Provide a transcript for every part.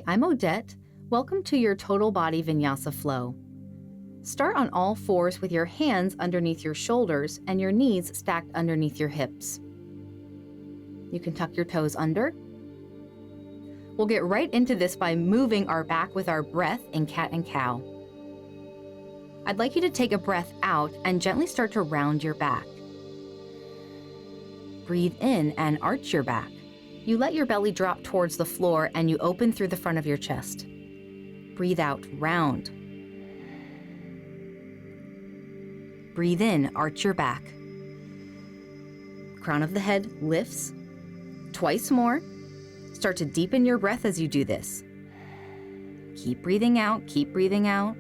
Hi, I'm Odette. Welcome to your total body Vinyasa flow. Start on all fours with your hands underneath your shoulders and your knees stacked underneath your hips. You can tuck your toes under. We'll get right into this by moving our back with our breath in cat and cow. I'd like you to take a breath out and gently start to round your back. Breathe in and arch your back. You let your belly drop towards the floor and you open through the front of your chest. Breathe out, round. Breathe in, arch your back. Crown of the head lifts. Twice more. Start to deepen your breath as you do this. Keep breathing out, keep breathing out.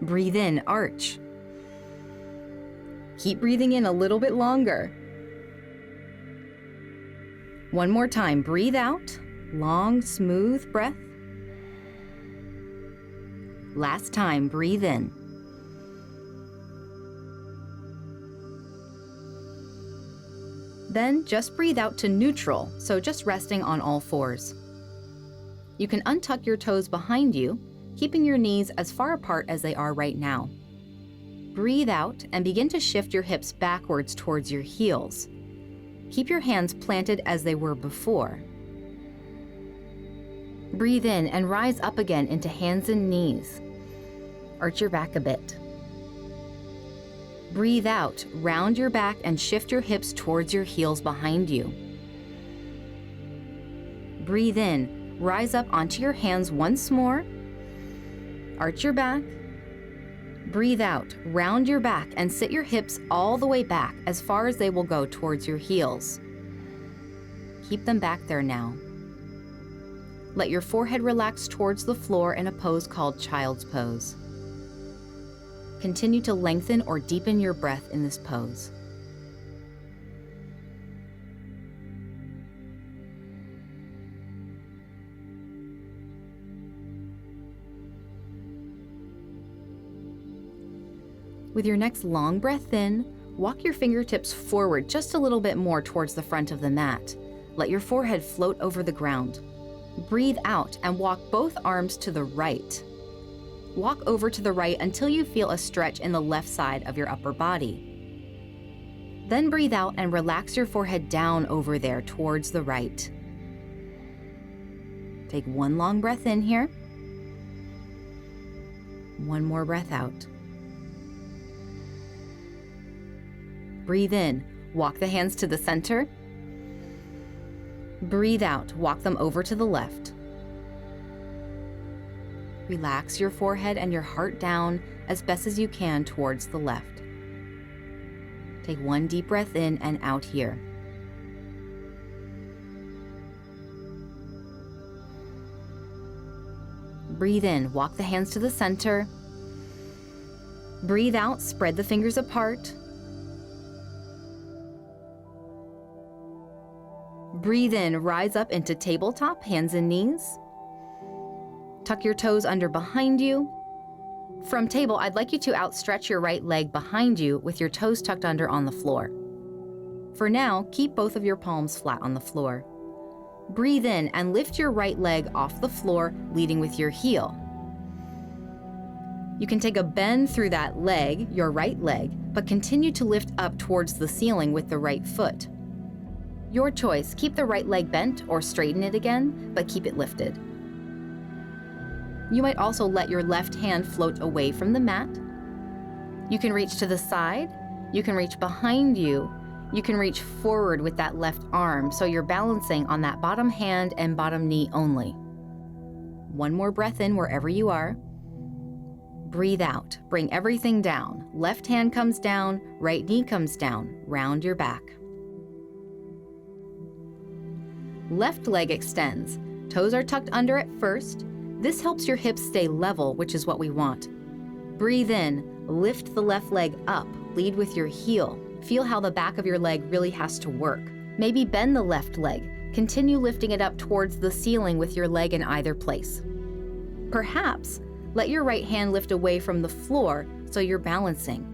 Breathe in, arch. Keep breathing in a little bit longer. One more time, breathe out, long, smooth breath. Last time, breathe in. Then just breathe out to neutral, so just resting on all fours. You can untuck your toes behind you, keeping your knees as far apart as they are right now. Breathe out and begin to shift your hips backwards towards your heels. Keep your hands planted as they were before. Breathe in and rise up again into hands and knees. Arch your back a bit. Breathe out, round your back and shift your hips towards your heels behind you. Breathe in, rise up onto your hands once more. Arch your back. Breathe out, round your back and sit your hips all the way back as far as they will go towards your heels. Keep them back there now. Let your forehead relax towards the floor in a pose called Child's Pose. Continue to lengthen or deepen your breath in this pose. With your next long breath in, walk your fingertips forward just a little bit more towards the front of the mat. Let your forehead float over the ground. Breathe out and walk both arms to the right. Walk over to the right until you feel a stretch in the left side of your upper body. Then breathe out and relax your forehead down over there towards the right. Take one long breath in here. One more breath out. Breathe in, walk the hands to the center. Breathe out, walk them over to the left. Relax your forehead and your heart down as best as you can towards the left. Take one deep breath in and out here. Breathe in, walk the hands to the center. Breathe out, spread the fingers apart. Breathe in, rise up into tabletop, hands and knees. Tuck your toes under behind you. From table, I'd like you to outstretch your right leg behind you with your toes tucked under on the floor. For now, keep both of your palms flat on the floor. Breathe in and lift your right leg off the floor, leading with your heel. You can take a bend through that leg, your right leg, but continue to lift up towards the ceiling with the right foot. Your choice, keep the right leg bent or straighten it again, but keep it lifted. You might also let your left hand float away from the mat. You can reach to the side, you can reach behind you, you can reach forward with that left arm, so you're balancing on that bottom hand and bottom knee only. One more breath in wherever you are. Breathe out, bring everything down. Left hand comes down, right knee comes down, round your back. Left leg extends. Toes are tucked under at first. This helps your hips stay level, which is what we want. Breathe in, lift the left leg up, lead with your heel. Feel how the back of your leg really has to work. Maybe bend the left leg. Continue lifting it up towards the ceiling with your leg in either place. Perhaps let your right hand lift away from the floor so you're balancing.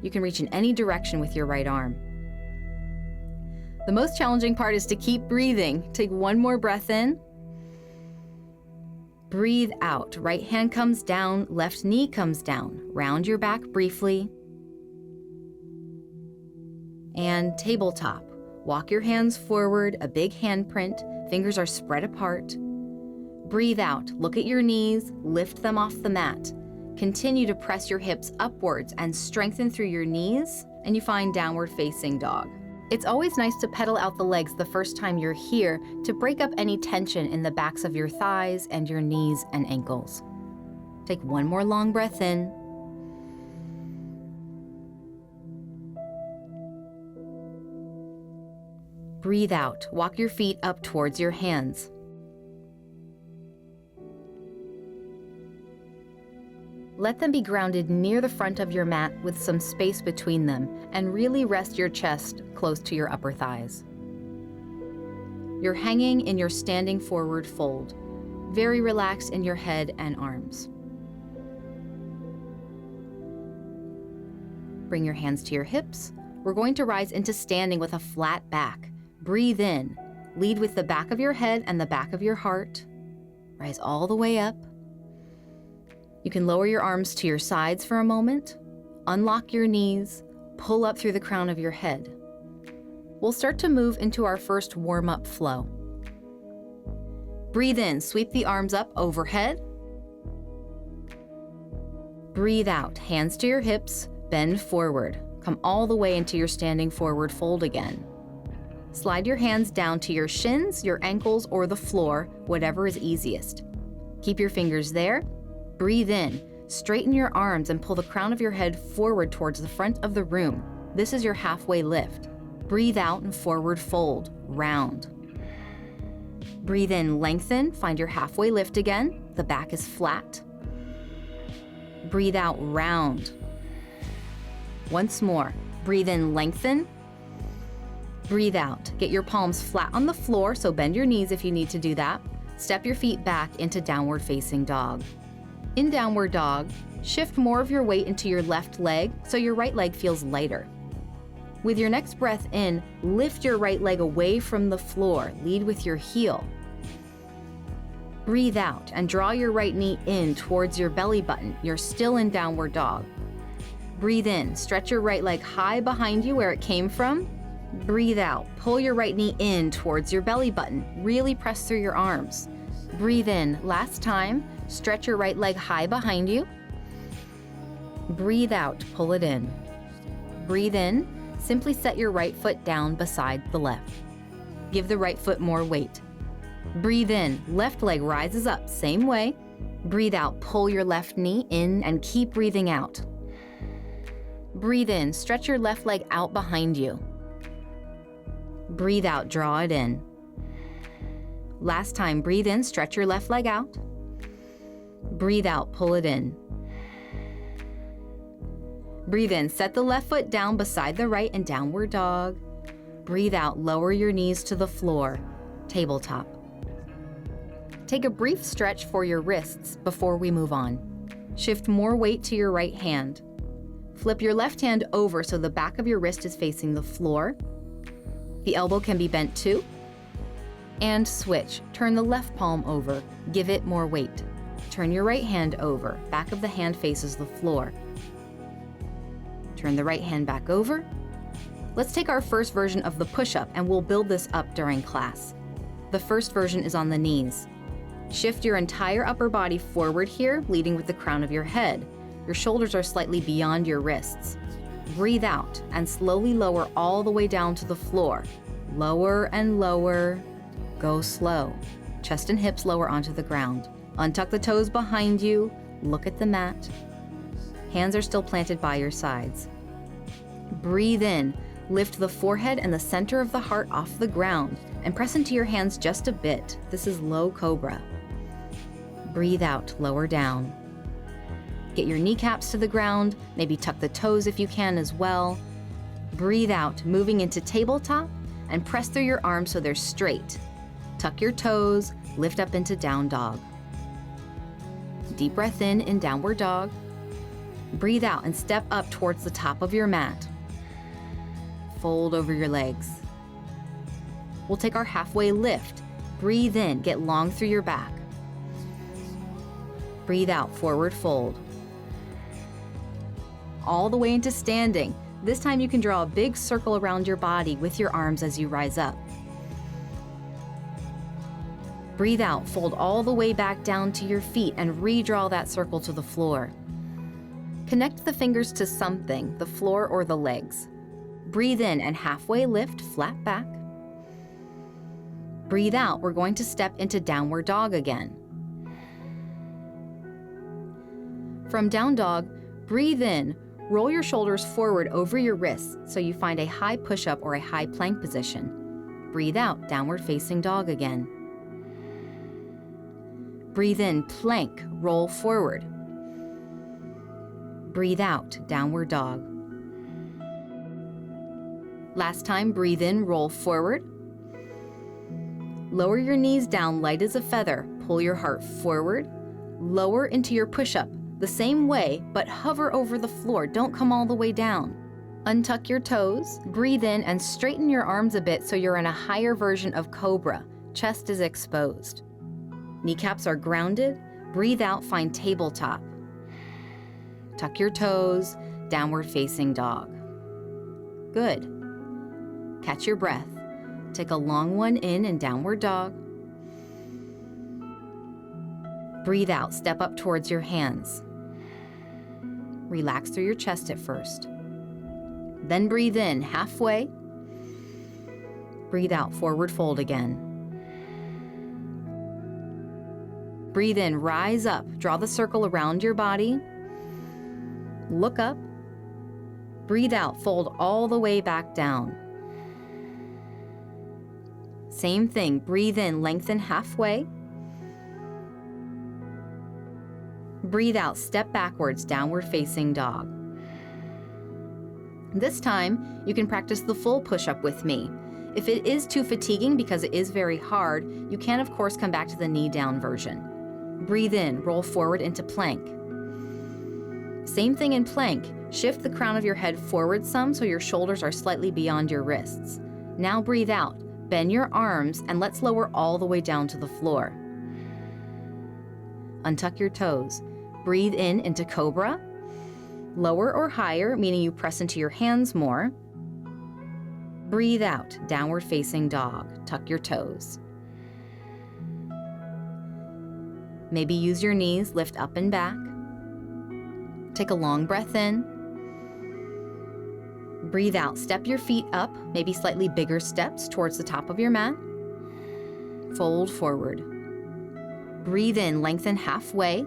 You can reach in any direction with your right arm. The most challenging part is to keep breathing. Take one more breath in. Breathe out. Right hand comes down, left knee comes down. Round your back briefly. And tabletop. Walk your hands forward, a big handprint. Fingers are spread apart. Breathe out. Look at your knees, lift them off the mat. Continue to press your hips upwards and strengthen through your knees, and you find downward facing dog. It's always nice to pedal out the legs the first time you're here to break up any tension in the backs of your thighs and your knees and ankles. Take one more long breath in. Breathe out. Walk your feet up towards your hands. Let them be grounded near the front of your mat with some space between them, and really rest your chest close to your upper thighs. You're hanging in your standing forward fold, very relaxed in your head and arms. Bring your hands to your hips. We're going to rise into standing with a flat back. Breathe in. Lead with the back of your head and the back of your heart. Rise all the way up. You can lower your arms to your sides for a moment, unlock your knees, pull up through the crown of your head. We'll start to move into our first warm-up flow. Breathe in, sweep the arms up overhead. Breathe out, hands to your hips, bend forward. Come all the way into your standing forward fold again. Slide your hands down to your shins, your ankles, or the floor, whatever is easiest. Keep your fingers there. Breathe in, straighten your arms and pull the crown of your head forward towards the front of the room. This is your halfway lift. Breathe out and forward fold, round. Breathe in, lengthen, find your halfway lift again. The back is flat. Breathe out, round. Once more, breathe in, lengthen. Breathe out, get your palms flat on the floor, so bend your knees if you need to do that. Step your feet back into downward facing dog. In downward dog, shift more of your weight into your left leg so your right leg feels lighter. With your next breath in, lift your right leg away from the floor, lead with your heel. Breathe out and draw your right knee in towards your belly button. You're still in downward dog. Breathe in, stretch your right leg high behind you where it came from. Breathe out, pull your right knee in towards your belly button. Really press through your arms. Breathe in, last time. Stretch your right leg high behind you. Breathe out, pull it in. Breathe in, simply set your right foot down beside the left. Give the right foot more weight. Breathe in, left leg rises up, same way. Breathe out, pull your left knee in and keep breathing out. Breathe in, stretch your left leg out behind you. Breathe out, draw it in. Last time, breathe in, stretch your left leg out. Breathe out, pull it in. Breathe in, set the left foot down beside the right in downward dog. Breathe out, lower your knees to the floor, tabletop. Take a brief stretch for your wrists before we move on. Shift more weight to your right hand. Flip your left hand over so the back of your wrist is facing the floor. The elbow can be bent too. And switch. Turn the left palm over. Give it more weight. Turn your right hand over. Back of the hand faces the floor. Turn the right hand back over. Let's take our first version of the push-up and we'll build this up during class. The first version is on the knees. Shift your entire upper body forward here, leading with the crown of your head. Your shoulders are slightly beyond your wrists. Breathe out and slowly lower all the way down to the floor. Lower and lower. Go slow. Chest and hips lower onto the ground. Untuck the toes behind you. Look at the mat. Hands are still planted by your sides. Breathe in. Lift the forehead and the center of the heart off the ground and press into your hands just a bit. This is low cobra. Breathe out, lower down. Get your kneecaps to the ground, maybe tuck the toes if you can as well. Breathe out, moving into tabletop, and press through your arms so they're straight. Tuck your toes, lift up into down dog. Deep breath in downward dog. Breathe out and step up towards the top of your mat. Fold over your legs. We'll take our halfway lift. Breathe in, get long through your back. Breathe out, forward fold. All the way into standing. This time you can draw a big circle around your body with your arms as you rise up. Breathe out, fold all the way back down to your feet and redraw that circle to the floor. Connect the fingers to something, the floor or the legs. Breathe in and halfway lift, flat back. Breathe out, we're going to step into downward dog again. From down dog, breathe in, roll your shoulders forward over your wrists so you find a high push-up or a high plank position. Breathe out, downward facing dog again. Breathe in, plank, roll forward. Breathe out, downward dog. Last time, breathe in, roll forward. Lower your knees down, light as a feather. Pull your heart forward. Lower into your push-up, the same way, but hover over the floor. Don't come all the way down. Untuck your toes, breathe in, and straighten your arms a bit so you're in a higher version of Cobra. Chest is exposed. Kneecaps are grounded. Breathe out, find tabletop. Tuck your toes, downward facing dog. Good. Catch your breath. Take a long one in and downward dog. Breathe out, step up towards your hands. Relax through your chest at first. Then breathe in, halfway. Breathe out, forward fold again. Breathe in, rise up, draw the circle around your body. Look up. Breathe out, fold all the way back down. Same thing, breathe in, lengthen halfway. Breathe out, step backwards, downward facing dog. This time, you can practice the full push-up with me. If it is too fatiguing because it is very hard, you can of course come back to the knee down version. Breathe in, roll forward into plank. Same thing in plank, shift the crown of your head forward some so your shoulders are slightly beyond your wrists. Now breathe out, bend your arms, and let's lower all the way down to the floor. Untuck your toes. Breathe in into Cobra. Lower or higher, meaning you press into your hands more. Breathe out, downward facing dog. Tuck your toes. Maybe use your knees, lift up and back. Take a long breath in. Breathe out, step your feet up, maybe slightly bigger steps towards the top of your mat. Fold forward. Breathe in, lengthen halfway.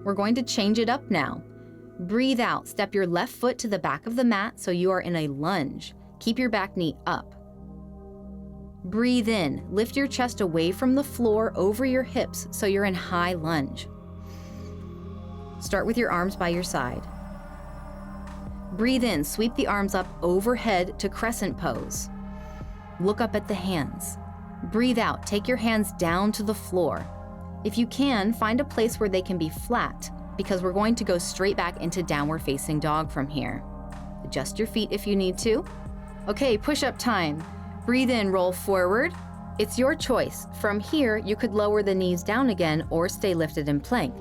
We're going to change it up now. Breathe out, step your left foot to the back of the mat so you are in a lunge. Keep your back knee up. Breathe in, lift your chest away from the floor over your hips so you're in high lunge. Start with your arms by your side. Breathe in, sweep the arms up overhead to crescent pose. Look up at the hands. Breathe out, take your hands down to the floor. If you can, find a place where they can be flat, because we're going to go straight back into downward facing dog from here. Adjust your feet if you need to. Okay, push-up time. Breathe in, roll forward. It's your choice. From here, you could lower the knees down again or stay lifted in plank.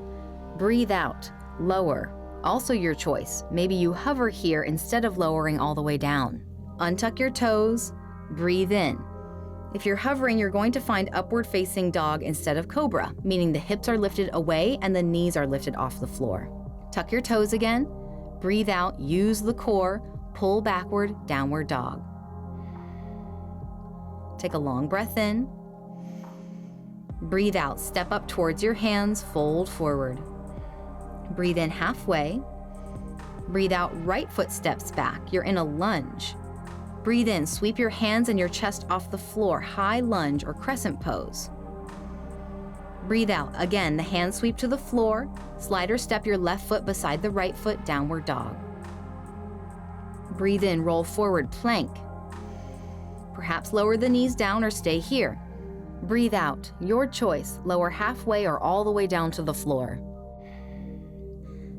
Breathe out, lower. Also your choice. Maybe you hover here instead of lowering all the way down. Untuck your toes, breathe in. If you're hovering, you're going to find upward facing dog instead of Cobra, meaning the hips are lifted away and the knees are lifted off the floor. Tuck your toes again, breathe out, use the core, pull backward, downward dog. Take a long breath in. Breathe out, step up towards your hands, fold forward. Breathe in halfway. Breathe out, right foot steps back. You're in a lunge. Breathe in, sweep your hands and your chest off the floor, high lunge or crescent pose. Breathe out, again, the hands sweep to the floor. Slide or step your left foot beside the right foot, downward dog. Breathe in, roll forward, plank. Perhaps lower the knees down or stay here. Breathe out, your choice, lower halfway or all the way down to the floor.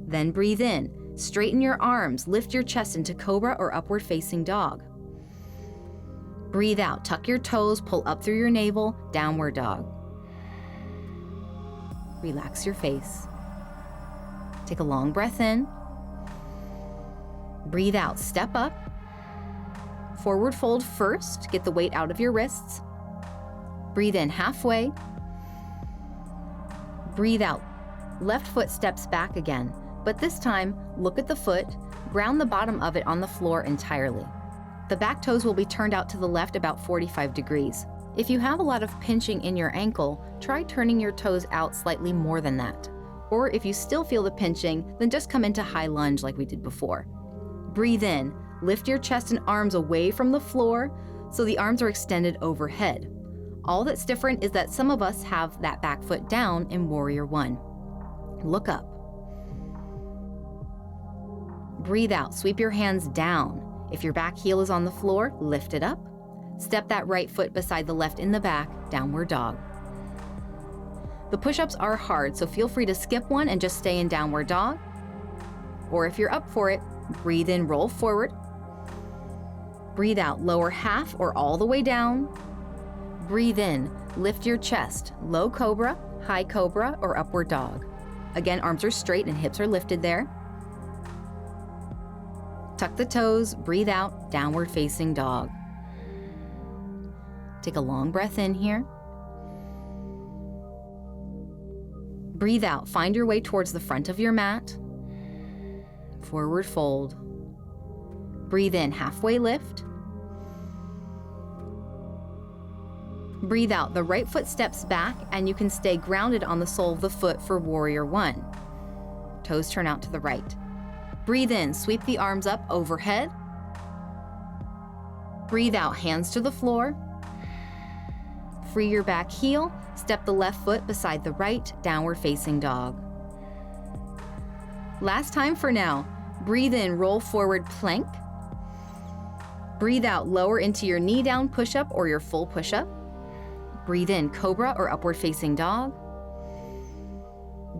Then breathe in, straighten your arms, lift your chest into Cobra or upward facing dog. Breathe out, tuck your toes, pull up through your navel, downward dog. relax your face. Take a long breath in. Breathe out, step up. Forward fold first, get the weight out of your wrists. Breathe in halfway. Breathe out. Left foot steps back again, but this time, look at the foot, ground the bottom of it on the floor entirely. The back toes will be turned out to the left about 45 degrees. If you have a lot of pinching in your ankle, try turning your toes out slightly more than that. Or if you still feel the pinching, then just come into high lunge like we did before. Breathe in, lift your chest and arms away from the floor so the arms are extended overhead. All that's different is that some of us have that back foot down in Warrior One. Look up. Breathe out, sweep your hands down. If your back heel is on the floor, lift it up. Step that right foot beside the left in the back, downward dog. The push-ups are hard, so feel free to skip one and just stay in downward dog. Or if you're up for it, breathe in, roll forward. Breathe out, lower half or all the way down. Breathe in, lift your chest, low cobra, high cobra, or upward dog. Again, arms are straight and hips are lifted there. Tuck the toes, breathe out, downward facing dog. Take a long breath in here. Breathe out, find your way towards the front of your mat. Forward fold. Breathe in, halfway lift. Breathe out, the right foot steps back and you can stay grounded on the sole of the foot for Warrior One. Toes turn out to the right. Breathe in, sweep the arms up overhead. Breathe out, hands to the floor. Free your back heel, step the left foot beside the right, downward facing dog. Last time for now. Breathe in, roll forward plank. Breathe out, lower into your knee down push-up or your full push-up. Breathe in, cobra or upward facing dog.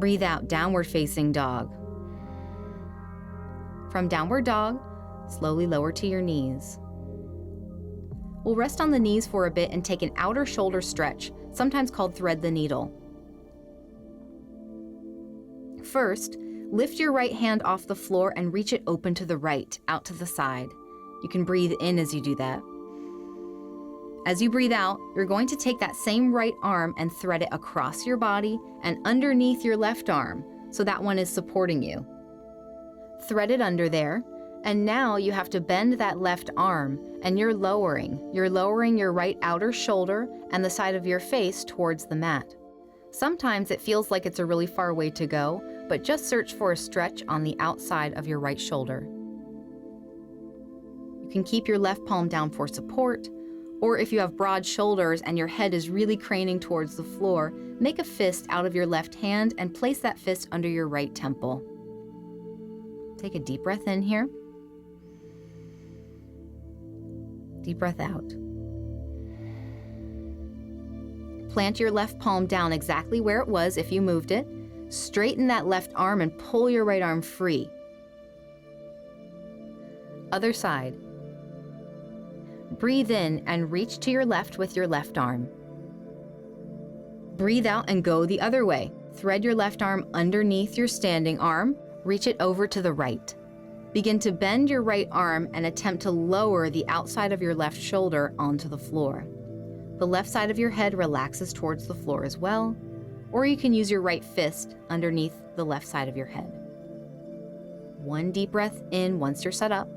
Breathe out, downward facing dog. From downward dog, slowly lower to your knees. We'll rest on the knees for a bit and take an outer shoulder stretch, sometimes called thread the needle. First, lift your right hand off the floor and reach it open to the right, out to the side. You can breathe in as you do that. As you breathe out, you're going to take that same right arm and thread it across your body and underneath your left arm, so that one is supporting you. Thread it under there, and now you have to bend that left arm, and you're lowering your right outer shoulder and the side of your face towards the mat. Sometimes it feels like it's a really far way to go, but just search for a stretch on the outside of your right shoulder. You can keep your left palm down for support, or if you have broad shoulders and your head is really craning towards the floor, make a fist out of your left hand and place that fist under your right temple. Take a deep breath in here. Deep breath out. Plant your left palm down exactly where it was if you moved it. Straighten that left arm and pull your right arm free. Other side. Breathe in and reach to your left with your left arm. Breathe out and go the other way. Thread your left arm underneath your standing arm. Reach it over to the right. Begin to bend your right arm and attempt to lower the outside of your left shoulder onto the floor. The left side of your head relaxes towards the floor as well, or you can use your right fist underneath the left side of your head. One deep breath in once you're set up.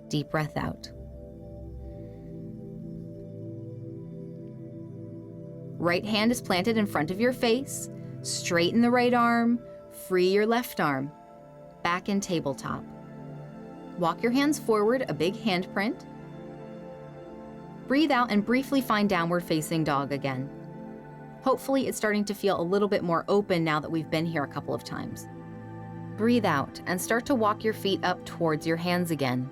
Deep breath out. Right hand is planted in front of your face. Straighten the right arm, free your left arm. Back in tabletop. Walk your hands forward, a big handprint. Breathe out and briefly find downward facing dog again. Hopefully it's starting to feel a little bit more open now that we've been here a couple of times. Breathe out and start to walk your feet up towards your hands again.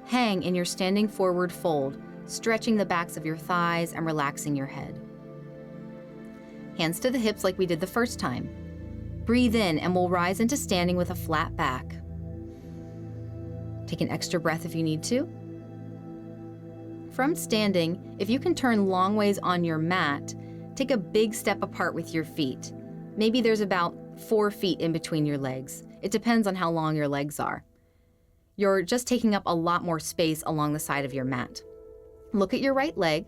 Hang in your standing forward fold, stretching the backs of your thighs and relaxing your head. Hands to the hips like we did the first time. Breathe in and we'll rise into standing with a flat back. Take an extra breath if you need to. From standing, if you can turn long ways on your mat, take a big step apart with your feet. Maybe there's about 4 feet in between your legs. It depends on how long your legs are. You're just taking up a lot more space along the side of your mat. Look at your right leg.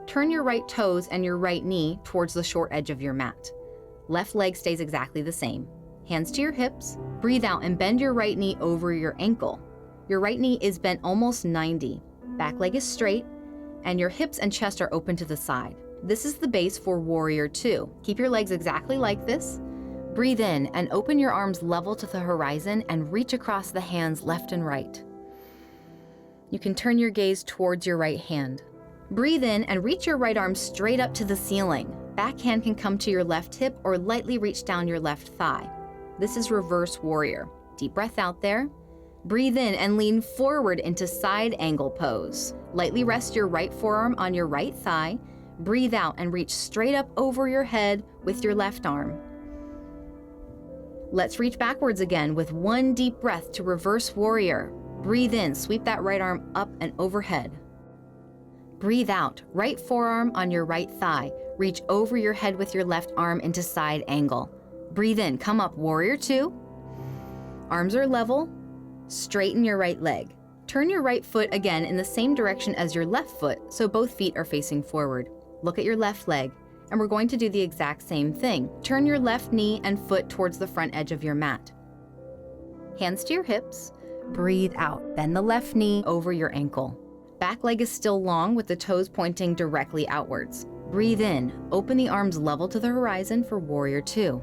Turn your right toes and your right knee towards the short edge of your mat. Left leg stays exactly the same. Hands to your hips. Breathe out and bend your right knee over your ankle. Your right knee is bent almost 90. Back leg is straight, and your hips and chest are open to the side. This is the base for Warrior 2. Keep your legs exactly like this. Breathe in and open your arms level to the horizon and reach across the hands left and right. You can turn your gaze towards your right hand. Breathe in and reach your right arm straight up to the ceiling. Back hand can come to your left hip or lightly reach down your left thigh. This is Reverse Warrior. Deep breath out there. Breathe in and lean forward into side angle pose. Lightly rest your right forearm on your right thigh. Breathe out and reach straight up over your head with your left arm. Let's reach backwards again with one deep breath to Reverse Warrior. Breathe in, sweep that right arm up and overhead. Breathe out, right forearm on your right thigh. Reach over your head with your left arm into side angle. Breathe in, come up, Warrior 2. Arms are level. Straighten your right leg. Turn your right foot again in the same direction as your left foot, so both feet are facing forward. Look at your left leg, and we're going to do the exact same thing. Turn your left knee and foot towards the front edge of your mat. Hands to your hips. Breathe out. Bend the left knee over your ankle. Back leg is still long with the toes pointing directly outwards. Breathe in. Open the arms level to the horizon for Warrior 2.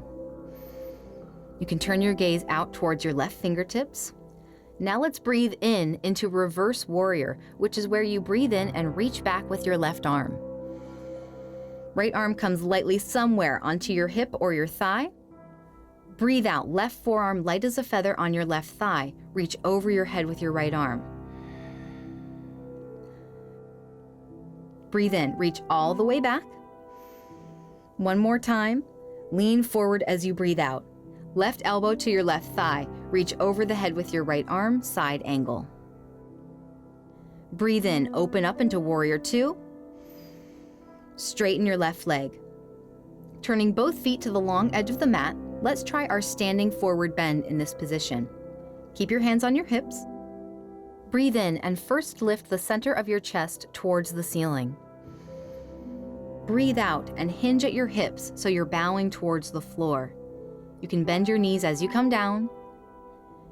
You can turn your gaze out towards your left fingertips. Now let's breathe in into Reverse Warrior, which is where you breathe in and reach back with your left arm. Right arm comes lightly somewhere onto your hip or your thigh. Breathe out, left forearm light as a feather on your left thigh. Reach over your head with your right arm. Breathe in, reach all the way back. One more time. Lean forward as you breathe out. Left elbow to your left thigh. Reach over the head with your right arm, side angle. Breathe in, open up into Warrior 2. Straighten your left leg. Turning both feet to the long edge of the mat, let's try our standing forward bend in this position. Keep your hands on your hips. Breathe in and first lift the center of your chest towards the ceiling. Breathe out and hinge at your hips so you're bowing towards the floor. You can bend your knees as you come down.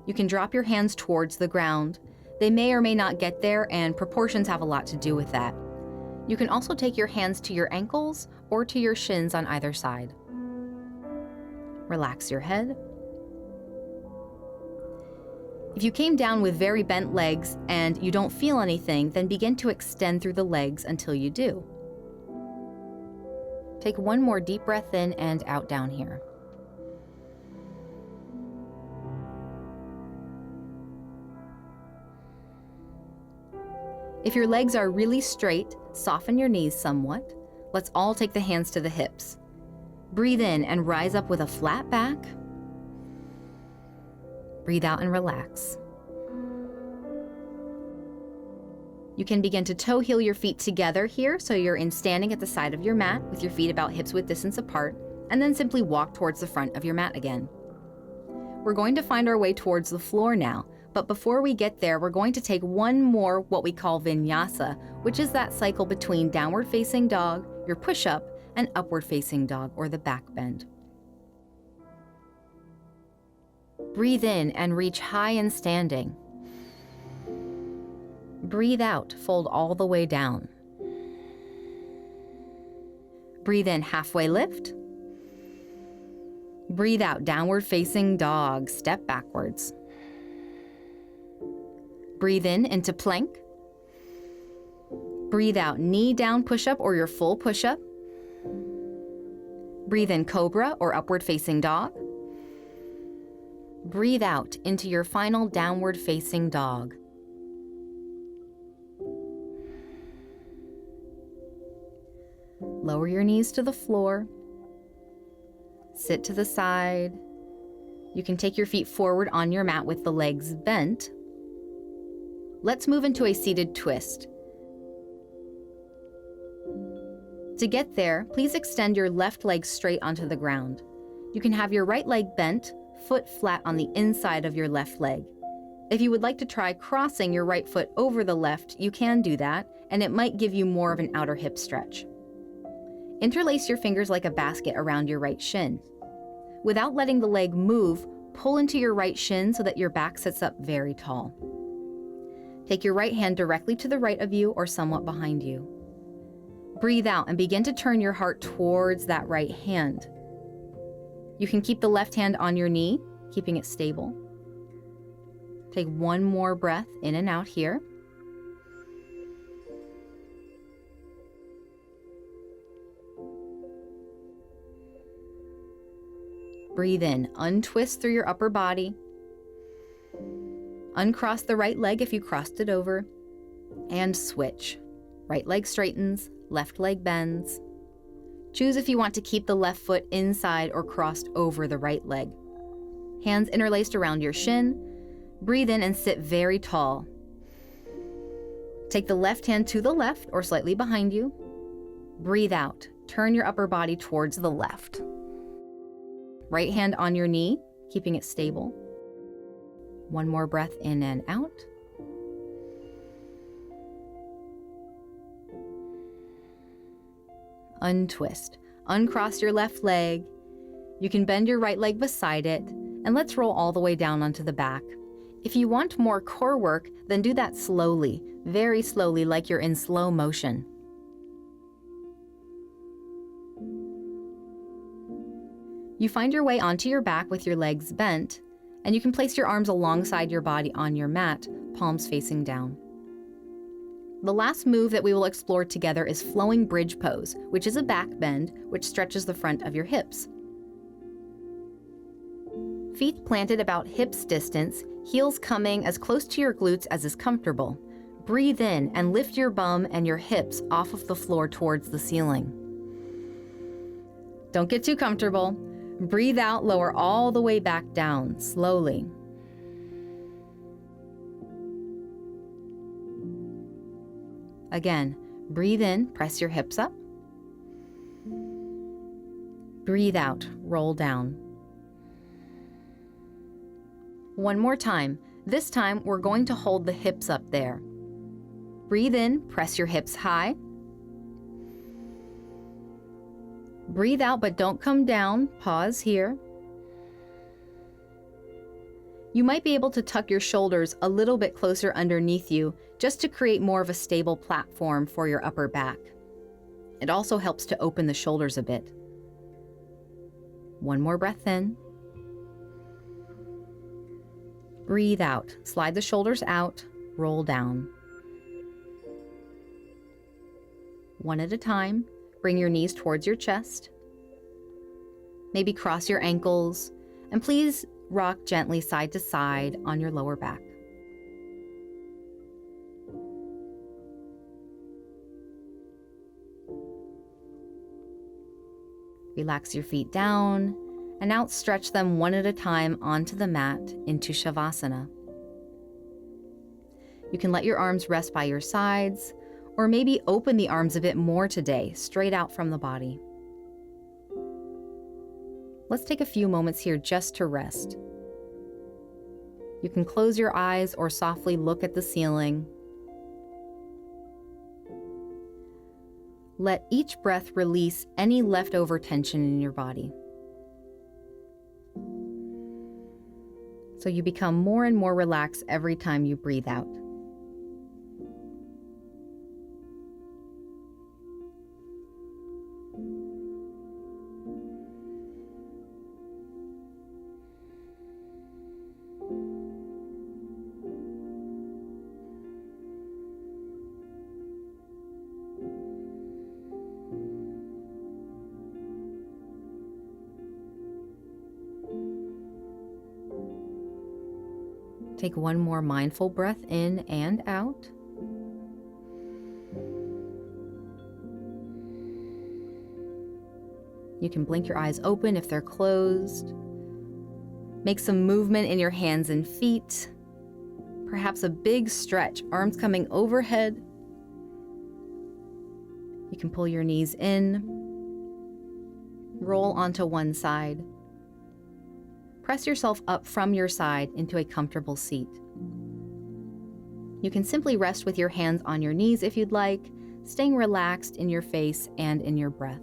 You can drop your hands towards the ground. They may or may not get there, and proportions have a lot to do with that. You can also take your hands to your ankles or to your shins on either side. Relax your head. If you came down with very bent legs and you don't feel anything, then begin to extend through the legs until you do. Take one more deep breath in and out down here. If your legs are really straight, soften your knees somewhat. Let's all take the hands to the hips. Breathe in and rise up with a flat back. Breathe out and relax. You can begin to toe heel your feet together here, so you're in standing at the side of your mat with your feet about hips width distance apart, and then simply walk towards the front of your mat again. We're going to find our way towards the floor now, but before we get there, we're going to take one more what we call Vinyasa, which is that cycle between downward facing dog, your push-up, and upward facing dog, or the back bend. Breathe in and reach high in standing. Breathe out, fold all the way down. Breathe in, halfway lift. Breathe out, downward facing dog, step backwards. Breathe in into plank. Breathe out, knee down push-up or your full push-up. Breathe in, Cobra or upward facing dog. Breathe out into your final downward facing dog. Lower your knees to the floor. Sit to the side. You can take your feet forward on your mat with the legs bent. Let's move into a seated twist. To get there, please extend your left leg straight onto the ground. You can have your right leg bent, foot flat on the inside of your left leg. If you would like to try crossing your right foot over the left, you can do that, and it might give you more of an outer hip stretch. Interlace your fingers like a basket around your right shin. Without letting the leg move, pull into your right shin so that your back sits up very tall. Take your right hand directly to the right of you or somewhat behind you. Breathe out and begin to turn your heart towards that right hand. You can keep the left hand on your knee, keeping it stable. Take one more breath in and out here. Breathe in, untwist through your upper body. Uncross the right leg if you crossed it over, and switch. Right leg straightens, left leg bends. Choose if you want to keep the left foot inside or crossed over the right leg. Hands interlaced around your shin. Breathe in and sit very tall. Take the left hand to the left or slightly behind you. Breathe out. Turn your upper body towards the left. Right hand on your knee, keeping it stable. One more breath in and out. Untwist. Uncross your left leg. You can bend your right leg beside it, and let's roll all the way down onto the back. If you want more core work, then do that slowly, very slowly, like you're in slow motion. You find your way onto your back with your legs bent, and you can place your arms alongside your body on your mat, palms facing down. The last move that we will explore together is flowing bridge pose, which is a back bend which stretches the front of your hips. Feet planted about hips distance, heels coming as close to your glutes as is comfortable. Breathe in and lift your bum and your hips off of the floor towards the ceiling. Don't get too comfortable. Breathe out, lower all the way back down, slowly. Again, breathe in, press your hips up. Breathe out, roll down. One more time. This time, we're going to hold the hips up there. Breathe in, press your hips high. Breathe out, but don't come down. Pause here. You might be able to tuck your shoulders a little bit closer underneath you just to create more of a stable platform for your upper back. It also helps to open the shoulders a bit. One more breath in. Breathe out. Slide the shoulders out, roll down. One at a time. Bring your knees towards your chest. Maybe cross your ankles, and please rock gently side to side on your lower back. Relax your feet down and outstretch them one at a time onto the mat into Shavasana. You can let your arms rest by your sides, or maybe open the arms a bit more today, straight out from the body. Let's take a few moments here just to rest. You can close your eyes or softly look at the ceiling. Let each breath release any leftover tension in your body. So you become more and more relaxed every time you breathe out. Take one more mindful breath in and out. You can blink your eyes open if they're closed. Make some movement in your hands and feet. Perhaps a big stretch, arms coming overhead. You can pull your knees in, roll onto one side. Press yourself up from your side into a comfortable seat. You can simply rest with your hands on your knees if you'd like, staying relaxed in your face and in your breath.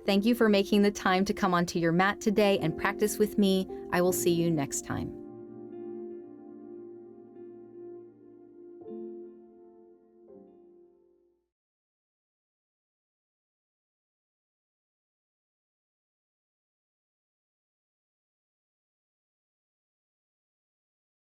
Thank you for making the time to come onto your mat today and practice with me. I will see you next time.